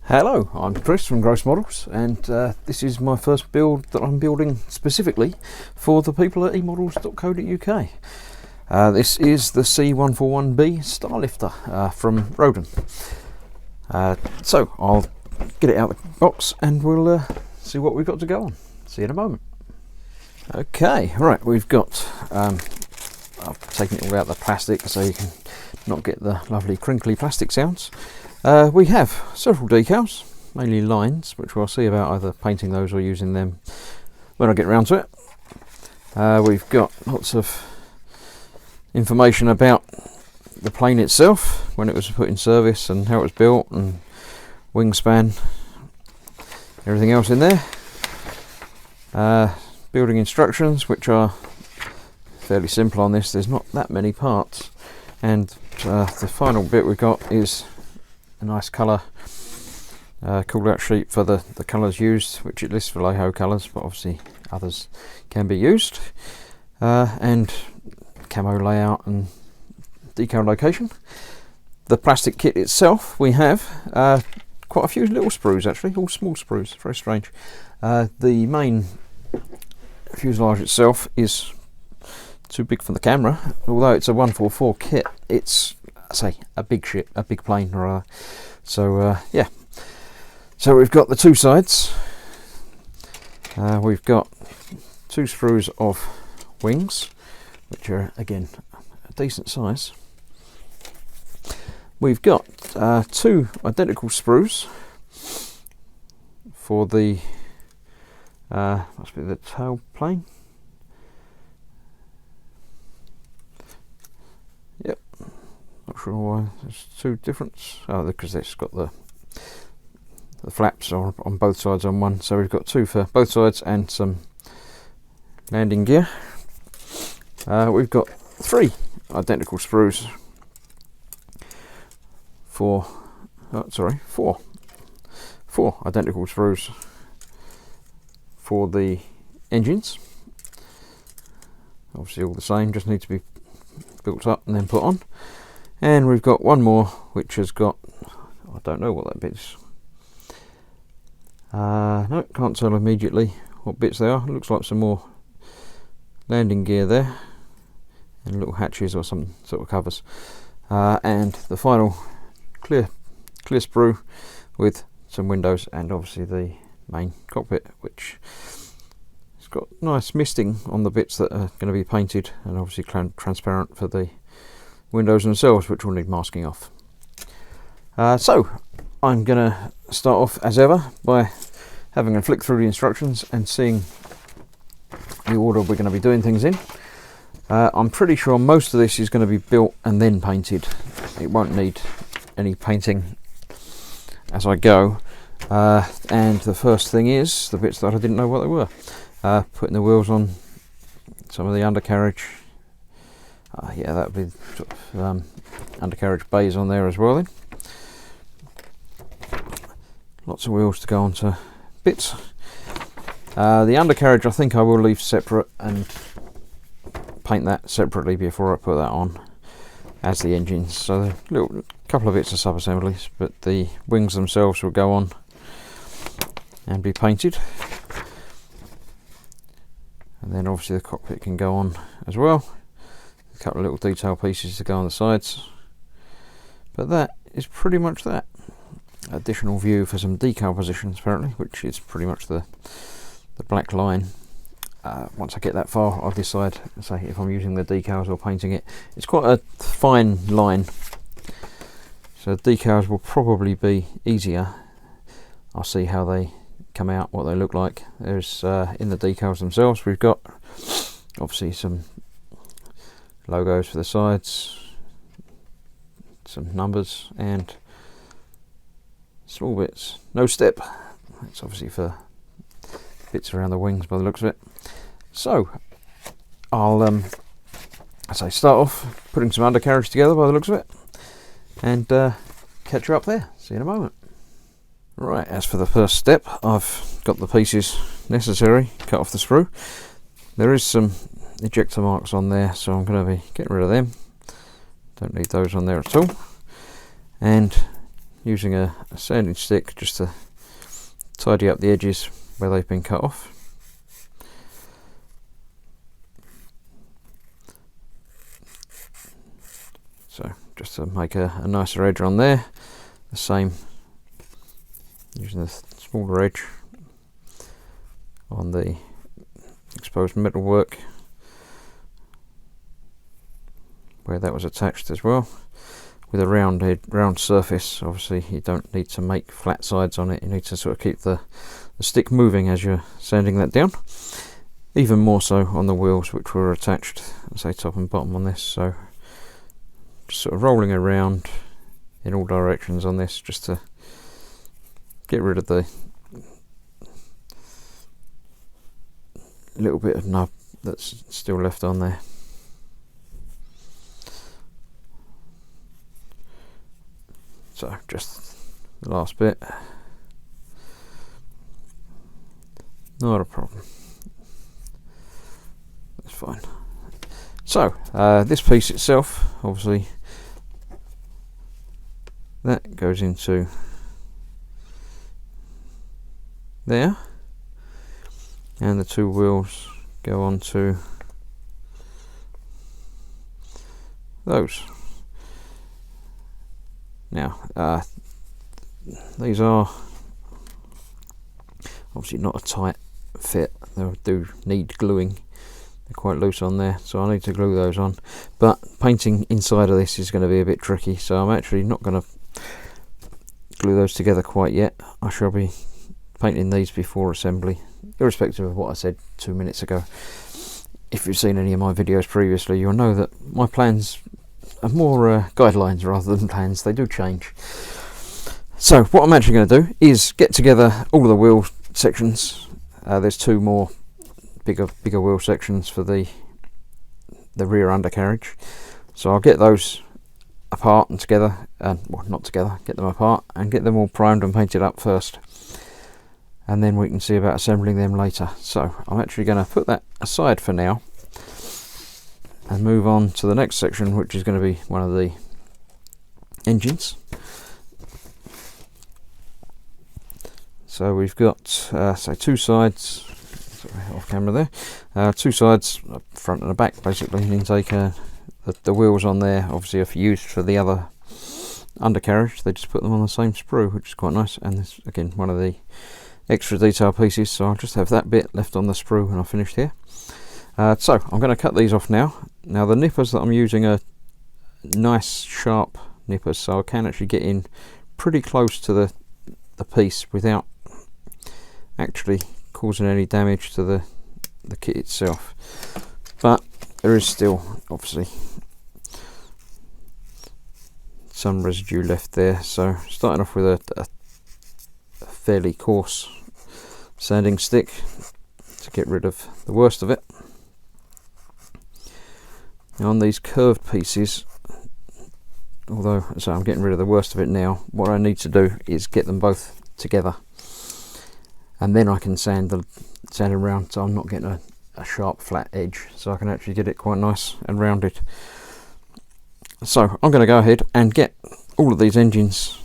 Hello, I'm Chris from Gross Models, and this is my first build that I'm building specifically for the people at emodels.co.uk. This is the C-141B Starlifter from Roden. So I'll get it out of the box and we'll see what we've got to go on. See you in a moment. Okay, right, we've got, I've taken it all out of the plastic so you can not get the lovely crinkly plastic sounds. We have several decals, mainly lines, which we'll see about either painting those or using them when I get around to it. We've got lots of information about the plane itself, when it was put in service and how it was built, and wingspan, everything else in there. Building instructions, which are fairly simple on this. There's not that many parts, and the final bit we've got is a nice colour call out sheet for the colours used, which it lists for Vallejo colours, but obviously others can be used, and camo layout and decal location. The plastic kit itself, we have quite a few little sprues, actually, all small sprues, very strange. The main fuselage itself is too big for the camera, although it's a 144 kit. It's, I say, a big plane rather. So yeah, so we've got the two sides. We've got two sprues of wings, which are again a decent size. We've got two identical sprues for the must be the tail plane. Yep, not sure why there's two difference. Oh, because it's got the flaps on both sides on one, so we've got two for both sides and some landing gear. We've got three identical sprues for four identical sprues for the engines. Obviously all the same, just need to be built up and then put on. And we've got one more which has got, I don't know what that bit is. No, can't tell immediately what bits they are. It looks like some more landing gear there and little hatches or some sort of covers. And the final clear sprue with some windows and obviously the main cockpit, which has got nice misting on the bits that are going to be painted, and obviously transparent for the windows themselves, which will need masking off. So I'm going to start off as ever by having a flick through the instructions and seeing the order we're going to be doing things in. I'm pretty sure most of this is going to be built and then painted. It won't need any painting as I go. And the first thing is the bits that I didn't know what they were. Putting the wheels on some of the undercarriage. Yeah, that would be sort of undercarriage bays on there as well then. Lots of wheels to go onto bits. The undercarriage I think I will leave separate and paint that separately before I put that on as the engines. So a little couple of bits of sub-assemblies, but the wings themselves will go on and be painted, and then obviously the cockpit can go on as well. A couple of little detail pieces to go on the sides, but that is pretty much that. Additional view for some decal positions apparently, which is pretty much the black line. Once I get that far I'll decide, say, if I'm using the decals or painting it. It's quite a fine line, so decals will probably be easier. I'll see how they come out, what they look like. There's in the decals themselves we've got obviously some logos for the sides, some numbers and small bits. No step, it's obviously for bits around the wings by the looks of it. So I'll as I start off putting some undercarriage together by the looks of it, and catch you up there. See you in a moment. Right, as for the first step, I've got the pieces necessary, cut off the sprue. There is some ejector marks on there, so I'm going to be getting rid of them. Don't need those on there at all. And using a sanding stick just to tidy up the edges where they've been cut off. So just to make a nicer edge on there, the same using the smaller edge on the exposed metalwork where that was attached as well, with a round surface. Obviously you don't need to make flat sides on it, you need to sort of keep the stick moving as you're sanding that down, even more so on the wheels which were attached, say top and bottom on this. So just sort of rolling around in all directions on this just to get rid of the little bit of nub that's still left on there. So just the last bit, not a problem, that's fine. So this piece itself, obviously that goes into there, and the two wheels go onto those. Now these are obviously not a tight fit, they do need gluing, they're quite loose on there, so I need to glue those on, but painting inside of this is going to be a bit tricky, so I'm actually not going to glue those together quite yet. I shall be painting these before assembly, irrespective of what I said 2 minutes ago. If you've seen any of my videos previously, you'll know that my plans are more guidelines rather than plans. They do change. So what I'm actually going to do is get together all of the wheel sections. There's two more bigger wheel sections for the rear undercarriage, so I'll get those apart and together, well, not together, get them apart and get them all primed and painted up first, and then we can see about assembling them later. So I'm actually going to put that aside for now and move on to the next section, which is going to be one of the engines. So we've got say two sides, sorry, off camera there, two sides, front and the back basically, and intake. The wheels on there obviously are used for the other undercarriage, they just put them on the same sprue, which is quite nice, and this again one of the extra detail pieces, so I'll just have that bit left on the sprue when I've finished here. So I'm going to cut these off now. Now the nippers that I'm using are nice sharp nippers, so I can actually get in pretty close to the piece without actually causing any damage to the kit itself, but there is still obviously some residue left there, so starting off with a fairly coarse sanding stick to get rid of the worst of it. Now on these curved pieces, although so I'm getting rid of the worst of it now, what I need to do is get them both together, and then I can sand around so I'm not getting a sharp flat edge, so I can actually get it quite nice and rounded. So I'm going to go ahead and get all of these engines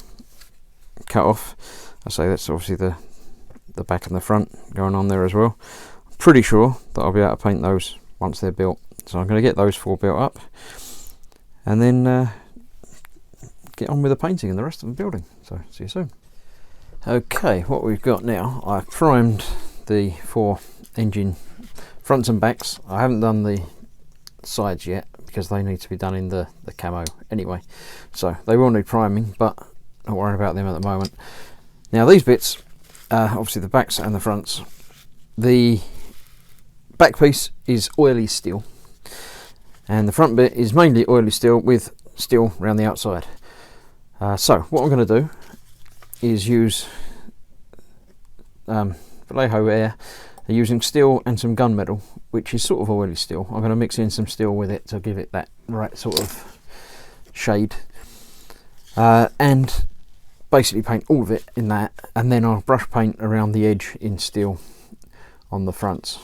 cut off. I say that's obviously the back and the front going on there as well. I'm pretty sure that I'll be able to paint those once they're built, so I'm going to get those four built up and then get on with the painting and the rest of the building. So see you soon. Okay, what we've got now, I've primed the four engine fronts and backs. I haven't done the sides yet because they need to be done in the camo anyway, so they will need priming, but not worrying about them at the moment. Now these bits, obviously the backs and the fronts, the back piece is oily steel and the front bit is mainly oily steel with steel around the outside. So what I'm going to do is use Vallejo Air using steel and some gunmetal, which is sort of oily steel. I'm going to mix in some steel with it to give it that right sort of shade, and basically paint all of it in that, and then I'll brush paint around the edge in steel on the fronts.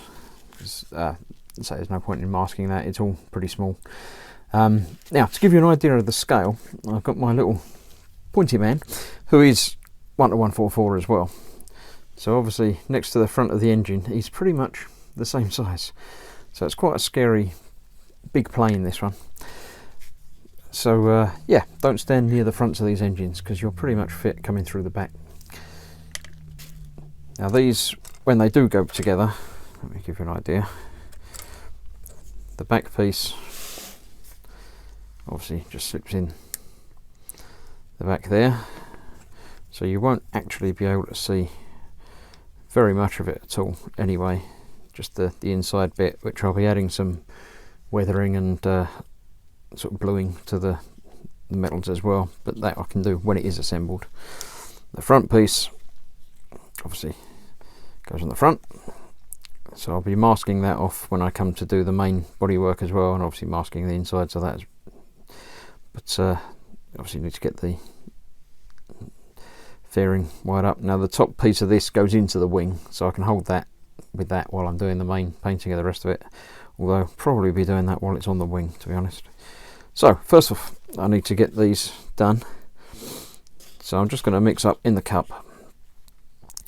So there's no point in masking that, it's all pretty small. Now to give you an idea of the scale, I've got my little pointy man, who is 1:144 as well. So obviously next to the front of the engine, he's pretty much the same size. So it's quite a scary big plane, this one. So yeah, don't stand near the fronts of these engines because you'll pretty much fit coming through the back. Now these, when they do go together, let me give you an idea. The back piece obviously just slips in the back there, so you won't actually be able to see very much of it at all anyway, just the inside bit, which I'll be adding some weathering and sort of bluing to the metals as well, but that I can do when it is assembled. The front piece obviously goes on the front, so I'll be masking that off when I come to do the main bodywork as well, and obviously masking the insides of that. But obviously need to get the fairing wired up. Now the top piece of this goes into the wing, so I can hold that with that while I'm doing the main painting of the rest of it, although I'll probably be doing that while it's on the wing, to be honest. So first off, I need to get these done, so I'm just going to mix up in the cup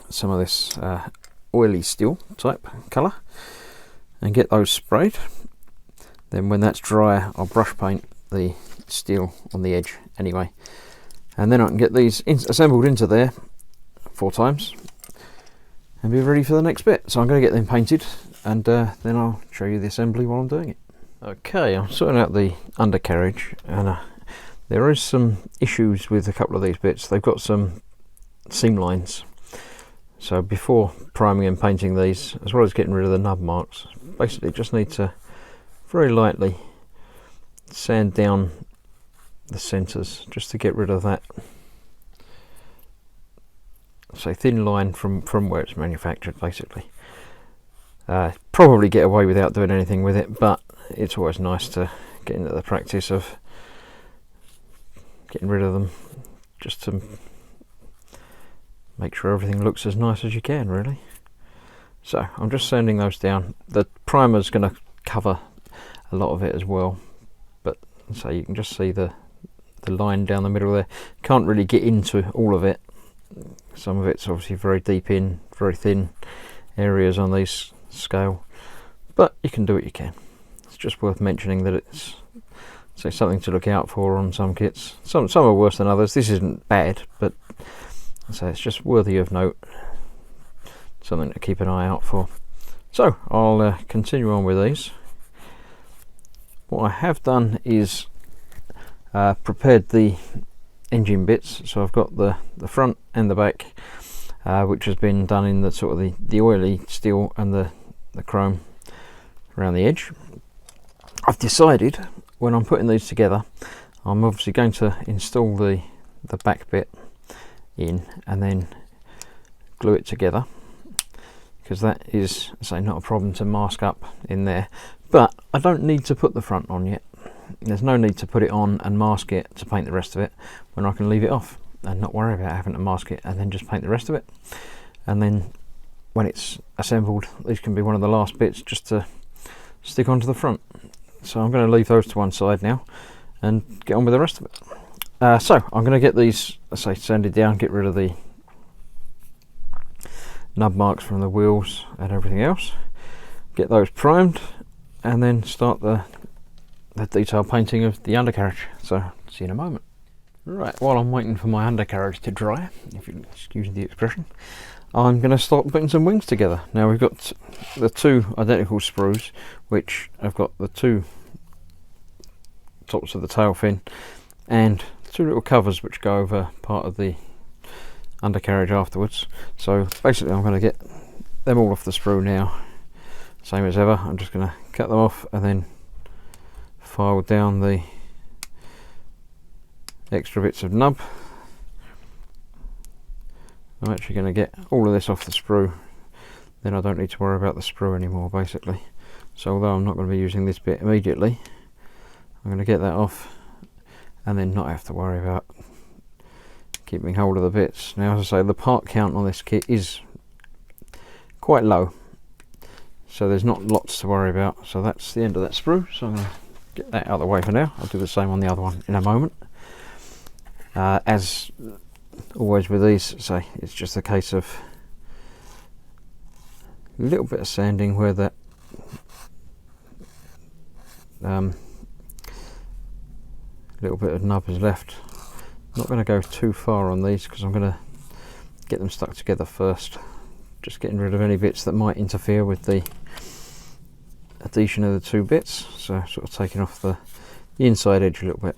some of this oily steel type colour and get those sprayed. Then when that's dry, I'll brush paint the steel on the edge anyway, and then I can get these assembled into there 4 times and be ready for the next bit. So I'm going to get them painted, and then I'll show you the assembly while I'm doing it. Okay, I'm sorting out the undercarriage, and there is some issues with a couple of these bits. They've got some seam lines, so before priming and painting these, as well as getting rid of the nub marks, basically just need to very lightly sand down the centres just to get rid of that, say, thin line from where it's manufactured basically. Probably get away without doing anything with it, but it's always nice to get into the practice of getting rid of them, just to make sure everything looks as nice as you can, really. So I'm just sanding those down. The primer's going to cover a lot of it as well, but so you can just see the line down the middle there. Can't really get into all of it. Some of it's obviously very deep in, very thin areas on these scale, but you can do what you can. It's just worth mentioning that it's something to look out for on some kits. Some are worse than others. This isn't bad, but so it's just worthy of note, something to keep an eye out for. So I'll continue on with these. What I have done is prepared the engine bits, so I've got the front and the back, which has been done in the sort of the oily steel and the chrome around the edge. I've decided when I'm putting these together, I'm obviously going to install the back bit in and then glue it together, because that is, say, not a problem to mask up in there. But I don't need to put the front on yet. There's no need to put it on and mask it to paint the rest of it, when I can leave it off and not worry about having to mask it and then just paint the rest of it. And then when it's assembled, these can be one of the last bits just to stick onto the front. So I'm going to leave those to one side now and get on with the rest of it. So I'm going to get these, let's say, sanded down, get rid of the nub marks from the wheels and everything else, get those primed, and then start the detail painting of the undercarriage. So see you in a moment. Right, while I'm waiting for my undercarriage to dry, if you excuse the expression, I'm going to start putting some wings together. Now we've got the 2 identical sprues, which have got the 2 tops of the tail fin and 2 little covers which go over part of the undercarriage afterwards. So basically I'm going to get them all off the sprue now, same as ever. I'm just going to cut them off and then file down the extra bits of nub. I'm actually going to get all of this off the sprue, then I don't need to worry about the sprue anymore basically. So although I'm not going to be using this bit immediately, I'm going to get that off and then not have to worry about keeping hold of the bits. Now, as I say, the part count on this kit is quite low, so there's not lots to worry about. So that's the end of that sprue, so I'm going to get that out of the way for now. I'll do the same on the other one in a moment. As always with these, say, it's just a case of a little bit of sanding where that little bit of nub is left. I'm not going to go too far on these because I'm going to get them stuck together first, just getting rid of any bits that might interfere with the adhesion of the two bits, so sort of taking off the inside edge a little bit.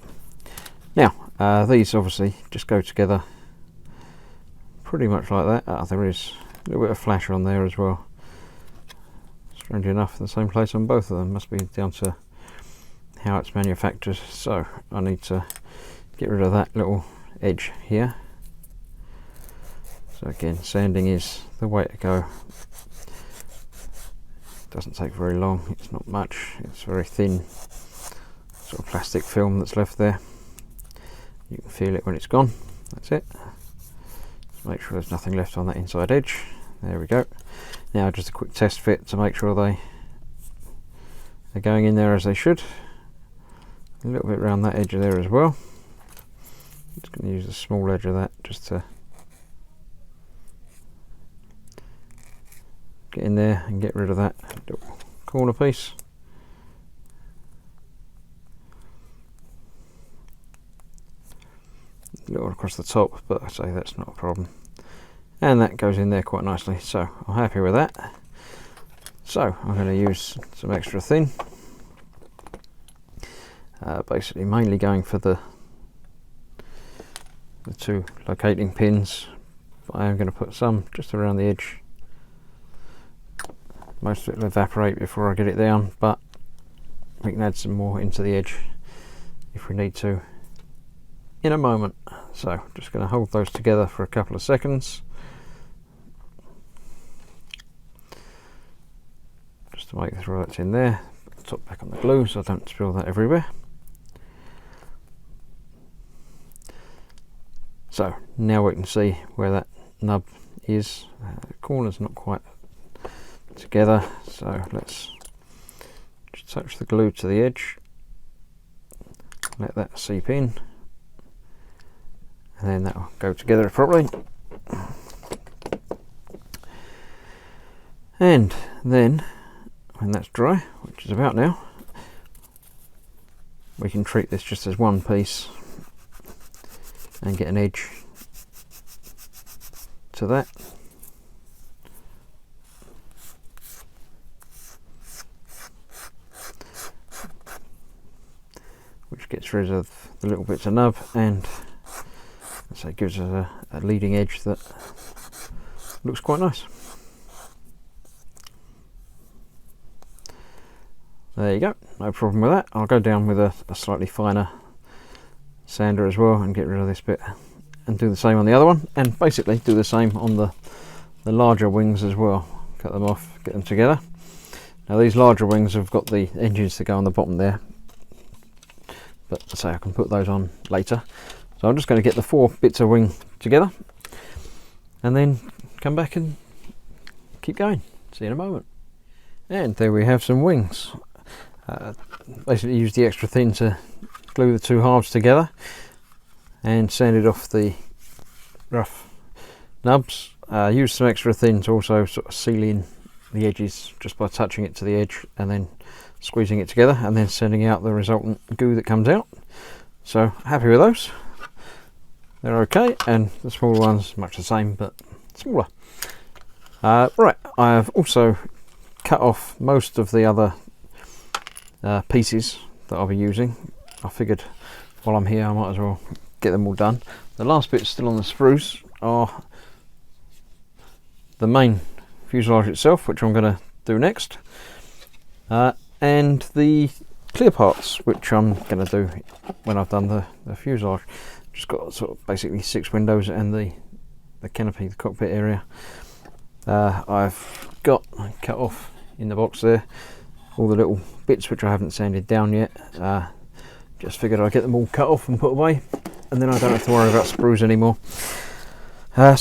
Now these obviously just go together pretty much like that. There is a little bit of flash on there as well, strangely enough, in the same place on both of them. Must be down to how it's manufactured. So I need to get rid of that little edge here. So again, sanding is the way to go. Doesn't take very long, it's not much, it's very thin sort of plastic film that's left there. You can feel it when it's gone. That's it. Just make sure there's nothing left on that inside edge. There we go. Now just a quick test fit to make sure they're going in there as they should. A little bit around that edge there as well. I'm just going to use the small edge of that just to get in there and get rid of that little corner piece. A little across the top, but I say that's not a problem. And that goes in there quite nicely, so I'm happy with that. So I'm going to use some extra thin. Basically mainly going for the two locating pins, but I am going to put some just around the edge. Most of it will evaporate before I get it down, but we can add some more into the edge if we need to in a moment. So just going to hold those together for a couple of seconds, just to make sure that's in there. Put the top back on the glue so I don't spill that everywhere. So now we can see where that nub is. The corner's not quite together, so let's just touch the glue to the edge, let that seep in, and then that will go together properly. And then when that's dry, which is about now, we can treat this just as one piece and get an edge to that. Which gets rid of the little bits of nub and so it gives us a leading edge that looks quite nice. There you go, no problem with that. I'll go down with a slightly finer sander as well and get rid of this bit and do the same on the other one, and basically do the same on the larger wings as well. Cut them off, get them together. Now these larger wings have got the engines to go on the bottom there, but I say I can put those on later. So I'm just going to get the 4 bits of wing together and then come back and keep going. See you in a moment. And there we have some wings. Basically use the extra thin to glue the two halves together and sanded off the rough nubs. Use some extra thin to also sort of seal in the edges just by touching it to the edge and then squeezing it together and then sending out the resultant goo that comes out. So happy with those. They're okay, and the smaller ones much the same but smaller. Right, I have also cut off most of the other pieces that I'll be using. I figured while I'm here I might as well get them all done. The last bits still on the sprues are the main fuselage itself, which I'm going to do next, and the clear parts, which I'm going to do when I've done the fuselage. Just got sort of basically 6 windows and the canopy, the cockpit area. I've got cut off in the box there all the little bits which I haven't sanded down yet. Just figured I'd get them all cut off and put away, and then I don't have to worry about sprues anymore. Going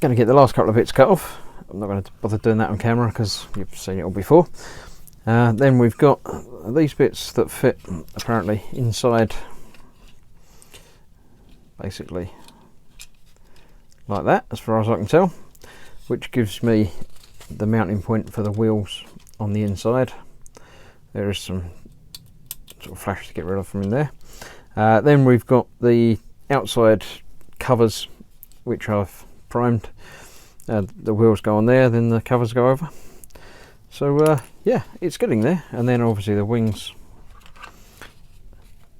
to get the last couple of bits cut off. I'm not going to bother doing that on camera because you've seen it all before. Then we've got these bits that fit apparently inside basically like that, as far as I can tell, which gives me the mounting point for the wheels on the inside. There is some sort of flash to get rid of from in there. Then we've got the outside covers, which I've primed. The wheels go on there, then the covers go over. So yeah, it's getting there. And then obviously the wings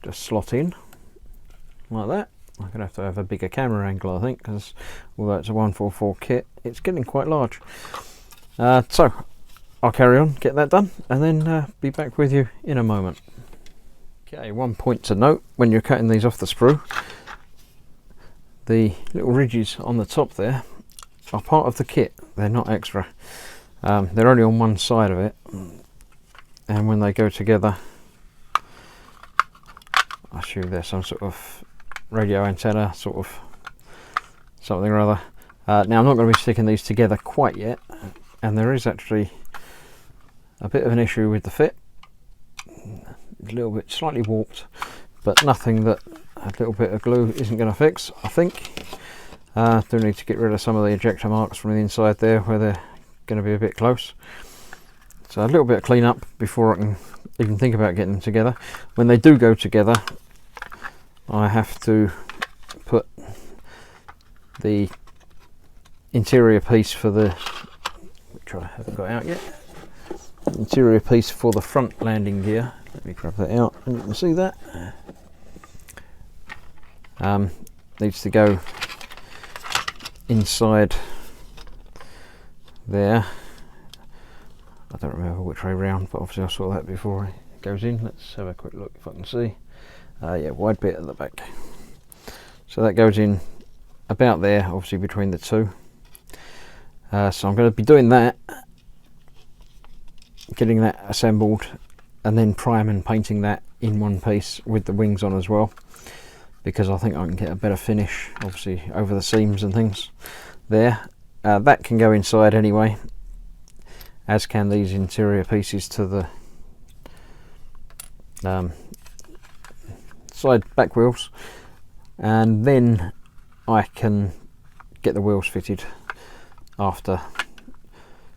just slot in like that. I'm going to have a bigger camera angle, I think, because although it's a 144 kit, it's getting quite large. So I'll carry on, get that done, and then be back with you in a moment. Okay, one point to note when you're cutting these off the sprue, the little ridges on the top there are part of the kit. They're not extra. They're only on one side of it, and when they go together, I assume there's some sort of radio antenna, sort of something or other. Now I'm not going to be sticking these together quite yet, and there is actually a bit of an issue with the fit. A little bit slightly warped, but nothing that a little bit of glue isn't going to fix, I think. Do need to get rid of some of the ejector marks from the inside there where they're going to be a bit close. So a little bit of clean up before I can even think about getting them together. When they do go together, I have to put the interior piece for the, which I haven't got out yet, interior piece for the front landing gear. Let me grab that out and you can see that. Needs to go inside there. I don't remember which way round, but obviously I saw that before it goes in. Let's have a quick look if I can see. Yeah, wide bit at the back. So that goes in about there, obviously between the two. So I'm going to be doing that, getting that assembled, and then prime and painting that in one piece with the wings on as well, because I think I can get a better finish, obviously over the seams and things there. That can go inside anyway, as can these interior pieces to the side back wheels, and then I can get the wheels fitted after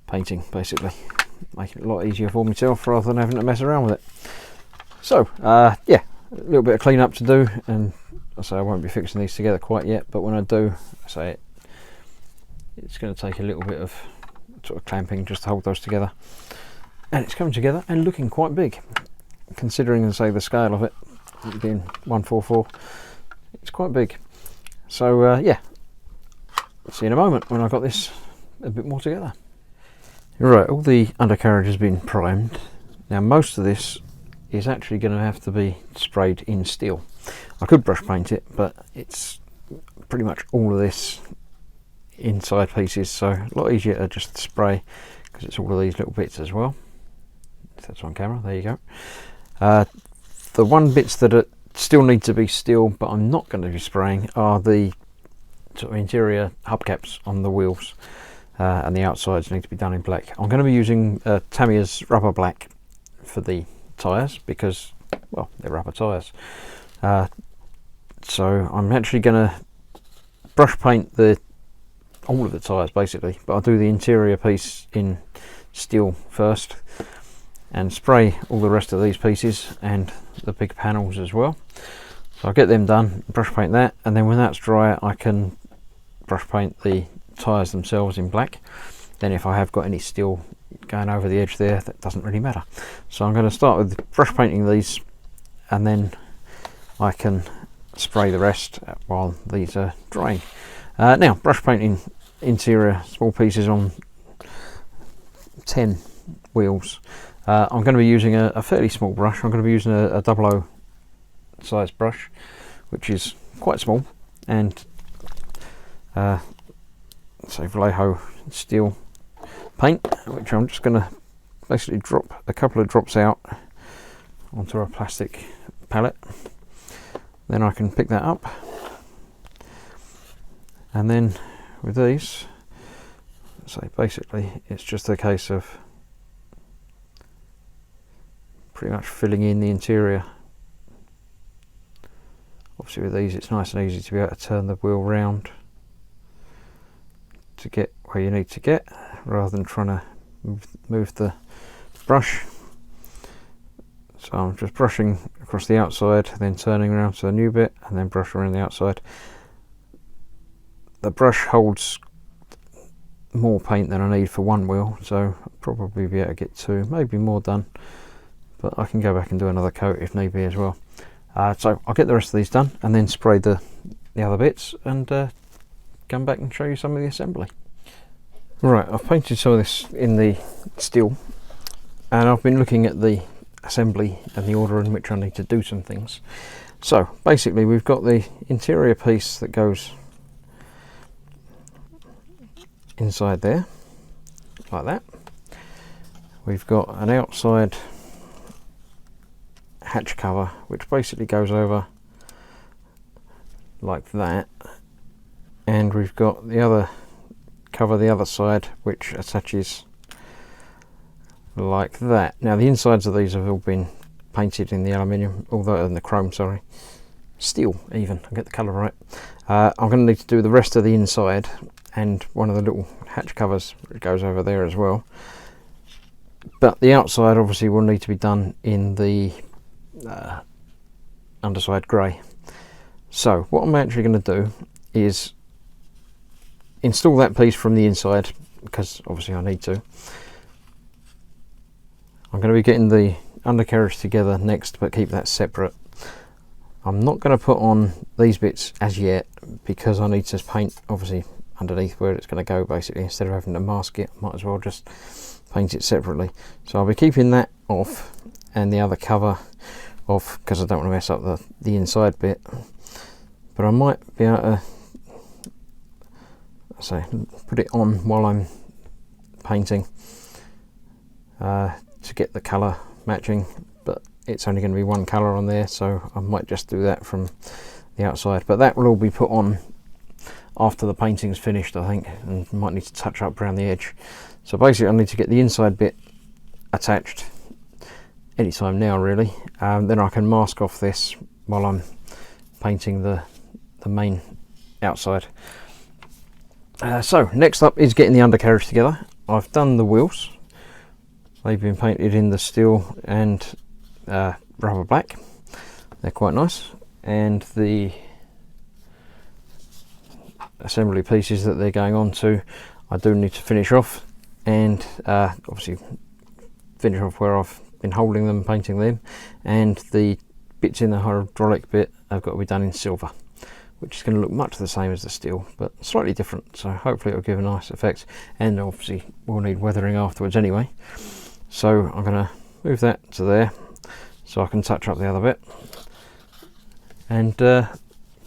painting, basically make it a lot easier for myself rather than having to mess around with it. So yeah, a little bit of clean up to do, and I say I won't be fixing these together quite yet, but when I do, I say it's going to take a little bit of sort of clamping just to hold those together, and it's coming together and looking quite big, considering, say, the scale of it being 144. It's quite big. So yeah, see in a moment when I've got this a bit more together. Right, all the undercarriage has been primed. Now most of this is actually going to have to be sprayed in steel. I could brush paint it, but it's pretty much all of this inside pieces, so a lot easier to just spray, because it's all of these little bits as well. If that's on camera, there you go. The one bits that still need to be steel, but I'm not going to be spraying, are the sort of interior hubcaps on the wheels, and the outsides need to be done in black. I'm going to be using Tamiya's rubber black for the tyres, because, well, they're rubber tyres. So I'm actually going to brush paint all of the tyres basically, but I'll do the interior piece in steel first and spray all the rest of these pieces and the big panels as well. So I'll get them done, brush paint that, and then when that's dry I can brush paint the tyres themselves in black. Then if I have got any steel going over the edge there, that doesn't really matter. So I'm going to start with brush painting these, and then I can spray the rest while these are drying. Now, brush painting interior small pieces on 10 wheels. I'm going to be using a fairly small brush. I'm going to be using a 00 size brush, which is quite small, and say Vallejo steel paint, which I'm just going to basically drop a couple of drops out onto a plastic palette. Then I can pick that up, and then with these, so basically it's just a case of pretty much filling in the interior Obviously with these it's nice and easy to be able to turn the wheel round to get where you need to get, rather than trying to move the brush. So I'm just brushing across the outside, then turning around to the new bit, and then brush around the outside. The brush holds more paint than I need for one wheel, so I'll probably be able to get 2, maybe more done, but I can go back and do another coat if need be as well. So I'll get the rest of these done and then spray the other bits and come back and show you some of the assembly. Right, I've painted some of this in the steel, and I've been looking at the assembly and the order in which I need to do some things. So basically we've got the interior piece that goes inside there like that. We've got an outside hatch cover which basically goes over like that, and we've got the other cover the other side which attaches like that. Now the insides of these have all been painted in the aluminium, although in the chrome, sorry, steel even, I'll get the colour right. I'm going to need to do the rest of the inside and one of the little hatch covers that goes over there as well, but the outside obviously will need to be done in the underside grey. So what I'm actually going to do is install that piece from the inside, because obviously I need to. I'm going to be getting the undercarriage together next, but keep that separate. I'm not going to put on these bits as yet because I need to paint obviously underneath where it's going to go. Basically, instead of having to mask it, I might as well just paint it separately. So I'll be keeping that off and the other cover off because I don't want to mess up the inside bit, but I might be able to put it on while I'm painting to get the colour matching, but it's only going to be one colour on there, so I might just do that from the outside. But that will all be put on after the painting's finished, I think, and might need to touch up around the edge. So basically I need to get the inside bit attached anytime now really, then I can mask off this while I'm painting the main outside. So next up is getting the undercarriage together. I've done the wheels. They've been painted in the steel and rubber black. They're quite nice, and the assembly pieces that they're going on to I do need to finish off, and obviously finish off where I've been holding them, painting them, and the bits in the hydraulic bit have got to be done in silver, which is going to look much the same as the steel but slightly different, so hopefully it'll give a nice effect, and obviously we'll need weathering afterwards anyway. So I'm going to move that to there so I can touch up the other bit, and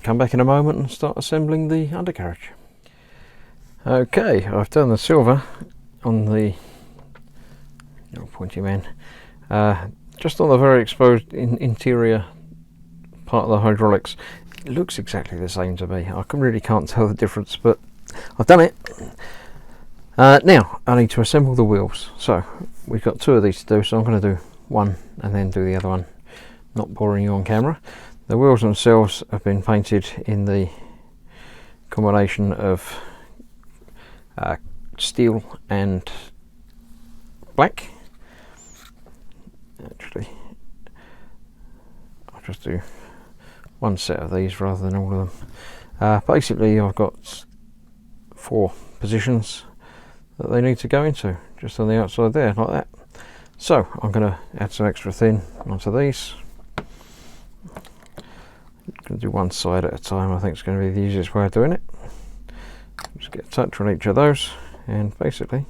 come back in a moment and start assembling the undercarriage. Okay, I've done the silver on the little pointy man, just on the very exposed interior part of the hydraulics. It looks exactly the same to me. I really can't tell the difference, but I've done it. Now I need to assemble the wheels. So we've got 2 of these to do, so I'm going to do one and then do the other one, not boring you on camera. The wheels themselves have been painted in the combination of steel and black. Actually, I'll just do one set of these rather than all of them. Basically I've got 4 positions that they need to go into, just on the outside there, like that. So I'm going to add some extra thin onto these. I'm going to do one side at a time. I think it's going to be the easiest way of doing it. Just get a touch on each of those and basically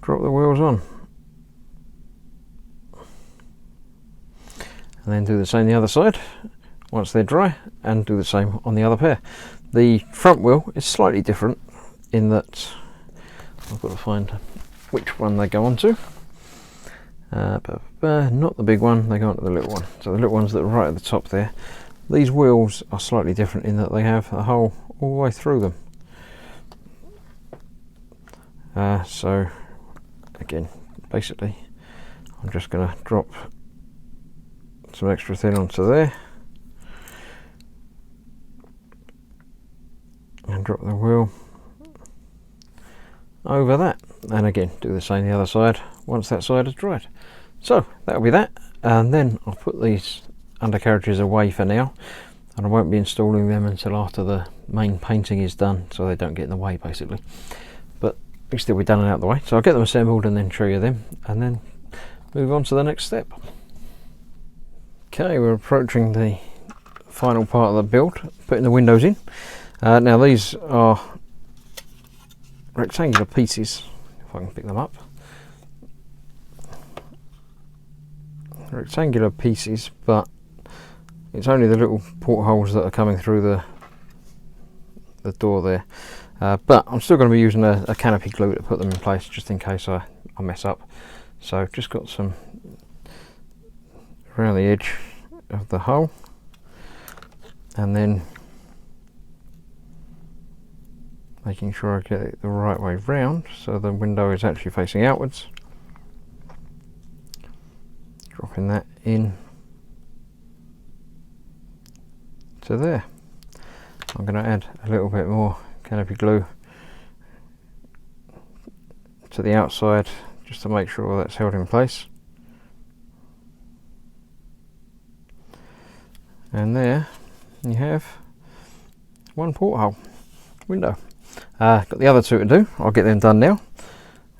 drop the wheels on, and then do the same the other side once they're dry, and do the same on the other pair. The front wheel is slightly different in that I've got to find which one they go onto. Not the big one, they go onto the little one. So the little ones that are right at the top there. These wheels are slightly different in that they have a hole all the way through them. So again, basically I'm just going to drop some extra thin onto there, drop the wheel over that, and again do the same the other side once that side is dried. So that'll be that, and then I'll put these undercarriages away for now, and I won't be installing them until after the main painting is done, so they don't get in the way basically. But they'll still be done and out of the way, so I'll get them assembled and then show you them, and then move on to the next step. Okay, we're approaching the final part of the build, putting the windows in. Now these are rectangular pieces, if I can pick them up. Rectangular pieces, but it's only the little portholes that are coming through the door there. But I'm still going to be using a canopy glue to put them in place, just in case I mess up. So just got some around the edge of the hole, and then making sure I get it the right way round so the window is actually facing outwards. Dropping that in to there. I'm going to add a little bit more canopy glue to the outside just to make sure that's held in place. And there you have one porthole window. Got the other two to do. I'll get them done now,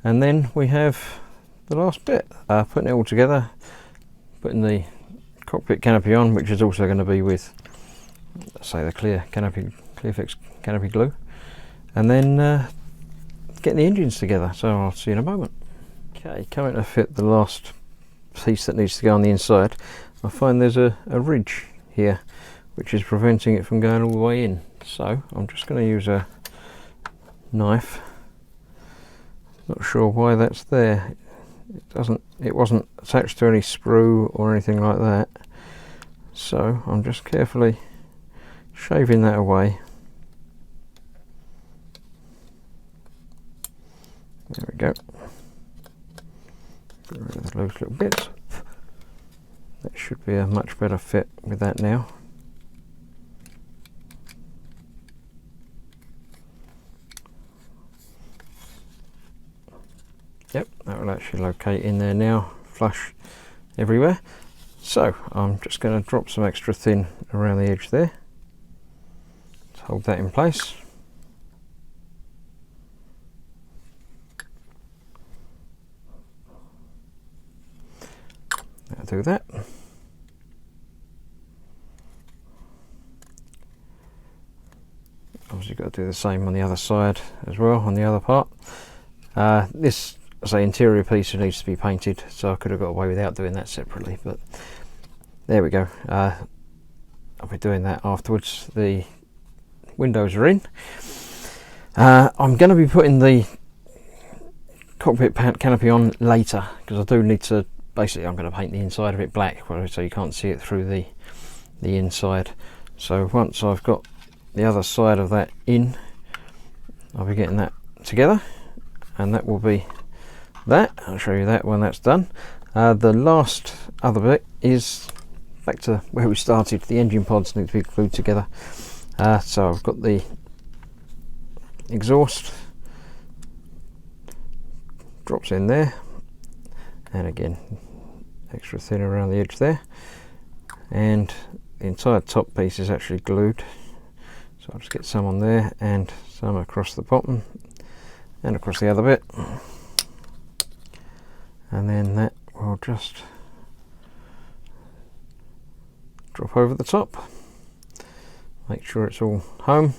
and then we have the last bit, putting it all together, putting the cockpit canopy on, which is also going to be with, say, the Clearfix canopy glue, and then getting the engines together. So I'll see you in a moment. Okay, coming to fit the last piece that needs to go on the inside, I find there's a ridge here which is preventing it from going all the way in. So I'm just going to use a knife. Not sure why that's there. It wasn't attached to any sprue or anything like that. So I'm just carefully shaving that away. There we go. Get rid of the loose little bits. That should be a much better fit with that now. Yep, that will actually locate in there now, flush everywhere. So I'm just going to drop some extra thin around the edge there to hold that in place. That'll do that. Obviously got to do the same on the other side as well, on the other part. This, say, interior piece needs to be painted, so I could have got away without doing that separately, but there we go. I'll be doing that afterwards. The windows are in. I'm going to be putting the cockpit canopy on later, because I do need to, basically I'm going to paint the inside of it black so you can't see it through the inside. So once I've got the other side of that in, I'll be getting that together, and that will be that. I'll show you that when that's done. The last other bit is back to where we started. The engine pods need to be glued together. So I've got the exhaust, drops in there, and again extra thin around the edge there, and the entire top piece is actually glued. So I'll just get some on there and some across the bottom and across the other bit, and then that will just drop over the top. Make sure it's all home.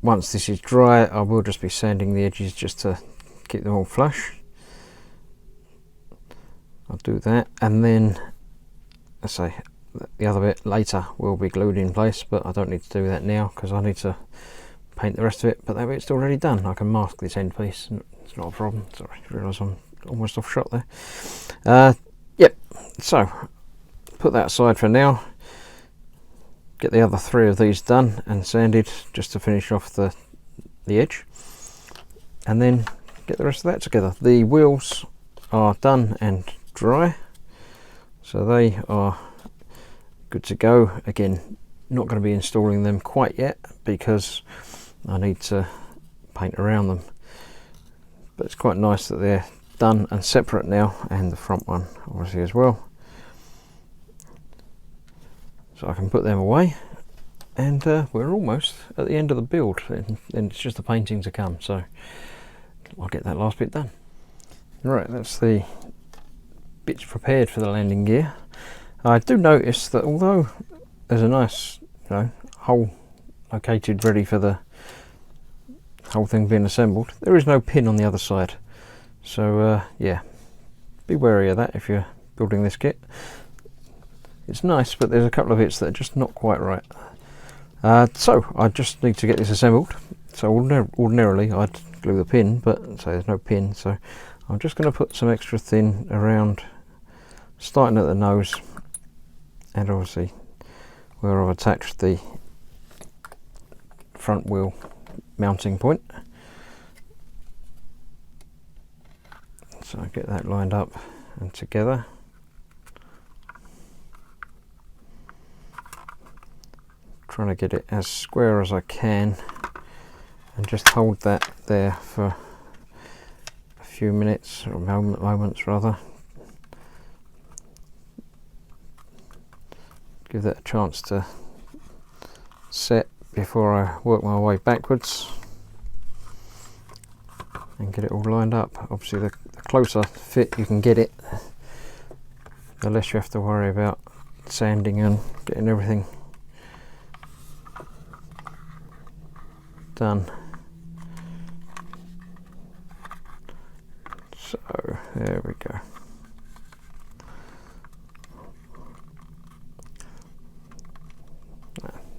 Once this is dry, I will just be sanding the edges just to keep them all flush. I'll do that, and then I say the other bit later will be glued in place, but I don't need to do that now because I need to paint the rest of it. But that bit's already done. I can mask this end piece, it's not a problem. Sorry, I realise I'm almost off shot there. Yep, so put that aside for now. Get the other three of these done and sanded just to finish off the edge, and then get the rest of that together. The wheels are done and dry, so they are good to go. Again, not going to be installing them quite yet because I need to paint around them. But it's quite nice that they're done and separate now, and the front one obviously as well. So I can put them away, and we're almost at the end of the build, and it's just the painting to come, so I'll get that last bit done. Right, that's the bits prepared for the landing gear. I do notice that although there's a nice, hole located ready for the whole thing being assembled, there is no pin on the other side. So yeah, be wary of that if you're building this kit. It's nice, but there's a couple of bits that are just not quite right. So I just need to get this assembled. So ordinarily I'd glue the pin, but so there's no pin, so I'm just going to put some extra thin around, starting at the nose, and obviously where I've attached the front wheel mounting point. So I get that lined up and together. Trying to get it as square as I can, and just hold that there for a few minutes, or moments rather. Give that a chance to set before I work my way backwards and get it all lined up. Obviously the closer fit you can get it, the less you have to worry about sanding and getting everything done. So there we go.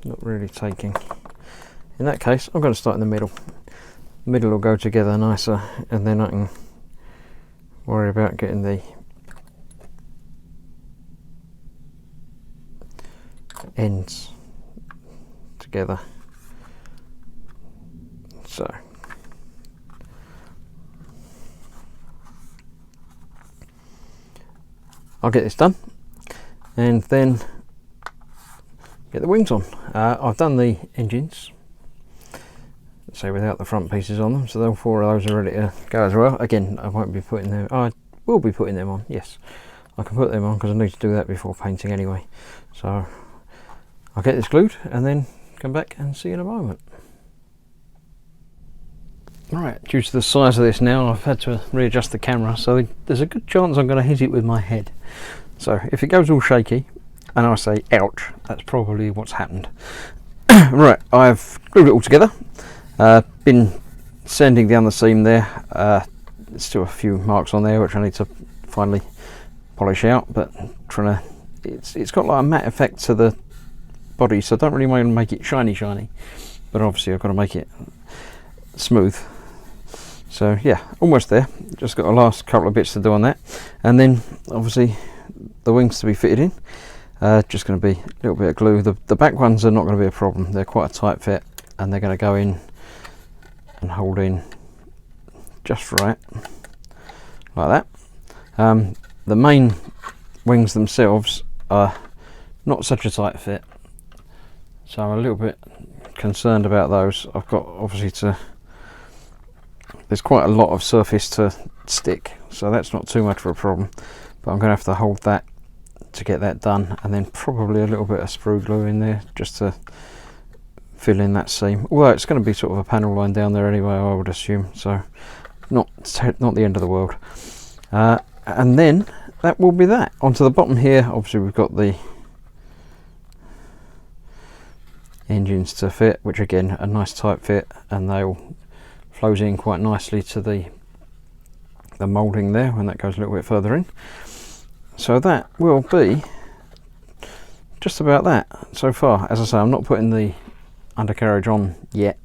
Not really taking. In that case, I'm going to start in the middle. The middle will go together nicer, and then I can worry about getting the ends together. So I'll get this done and then get the wings on. I've done the engines, so without the front pieces on them, so all four of those are ready to go as well. Again, I won't be putting them, I will be putting them on, yes. I can put them on because I need to do that before painting anyway. So I'll get this glued and then come back and see you in a moment. Right, due to the size of this now, I've had to readjust the camera, so there's a good chance I'm going to hit it with my head. So if it goes all shaky, and I say ouch, that's probably what's happened. Right, I've glued it all together, been sanding down the seam there. There's still a few marks on there which I need to finally polish out, but it's got like a matte effect to the body, so I don't really want to make it shiny, but obviously I've got to make it smooth. So yeah, almost there, just got a last couple of bits to do on that, and then obviously the wings to be fitted in. Just going to be a little bit of glue. The back ones are not going to be a problem, they're quite a tight fit and they're going to go in and hold in just right, like that. The main wings themselves are not such a tight fit, so I'm a little bit concerned about those. I've got obviously there's quite a lot of surface to stick, so that's not too much of a problem, but I'm going to have to hold that to get that done, and then probably a little bit of sprue glue in there just to fill in that seam. Well, it's going to be sort of a panel line down there anyway, I would assume, so not the end of the world. And then that will be that. Onto the bottom here, obviously we've got the engines to fit, which again a nice tight fit, and they'll flows in quite nicely to the moulding there when that goes a little bit further in. So that will be just about that so far. As I say, I'm not putting the undercarriage on yet,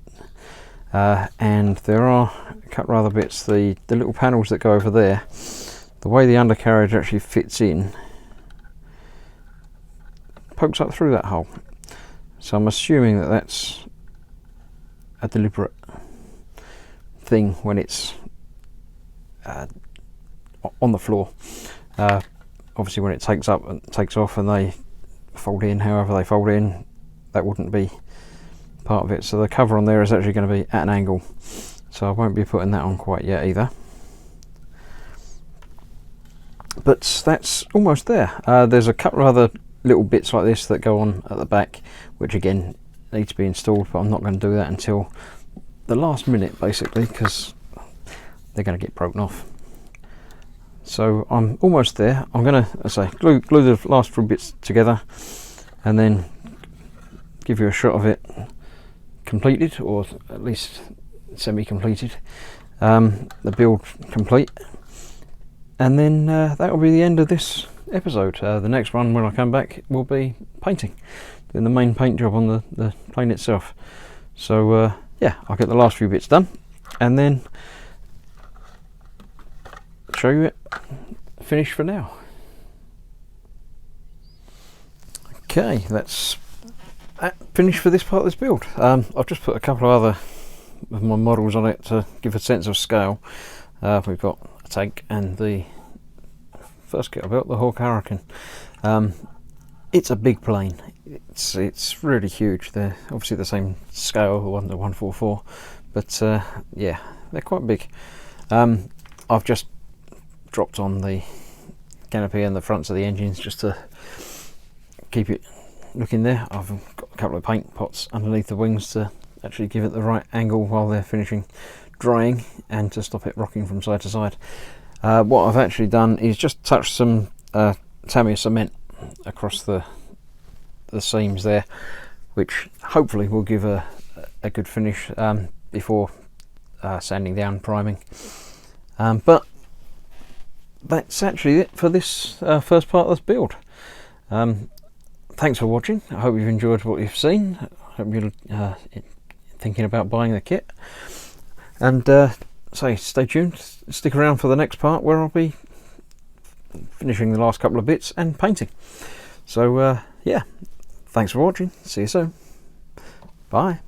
and there are a couple of other bits. The little panels that go over there, the way the undercarriage actually fits in pokes up through that hole, so I'm assuming that that's a deliberate thing when it's on the floor. Obviously when it takes off and they fold in however they fold in, that wouldn't be part of it, so the cover on there is actually going to be at an angle, so I won't be putting that on quite yet either. But that's almost there. There's a couple of other little bits like this that go on at the back, which again need to be installed, but I'm not going to do that until the last minute basically, because they're going to get broken off. So I'm almost there. I'm going to, as I say, glue the last few bits together and then give you a shot of it completed, or at least semi-completed, the build complete. And then that will be the end of this episode. The next one, when I come back, will be painting, doing the main paint job on the plane itself. So yeah, I'll get the last few bits done and then show you it finished for now. Okay, that's finished for this part of this build. I've just put a couple of other of my models on it to give a sense of scale. We've got a tank and the first kit I built, the Hawk Hurricane. It's a big plane. It's really huge. They're obviously the same scale, the 144, but yeah, they're quite big. I've just dropped on the canopy and the fronts of the engines just to keep it looking there. I've got a couple of paint pots underneath the wings to actually give it the right angle while they're finishing drying and to stop it rocking from side to side. What I've actually done is just touch some Tamiya cement across the seams there, which hopefully will give a good finish before sanding down, priming. But that's actually it for this first part of this build. Thanks for watching. I hope you've enjoyed what you've seen. I hope you're thinking about buying the kit. And stay tuned, stick around for the next part where I'll be finishing the last couple of bits and painting. So yeah, thanks for watching. See you soon. Bye.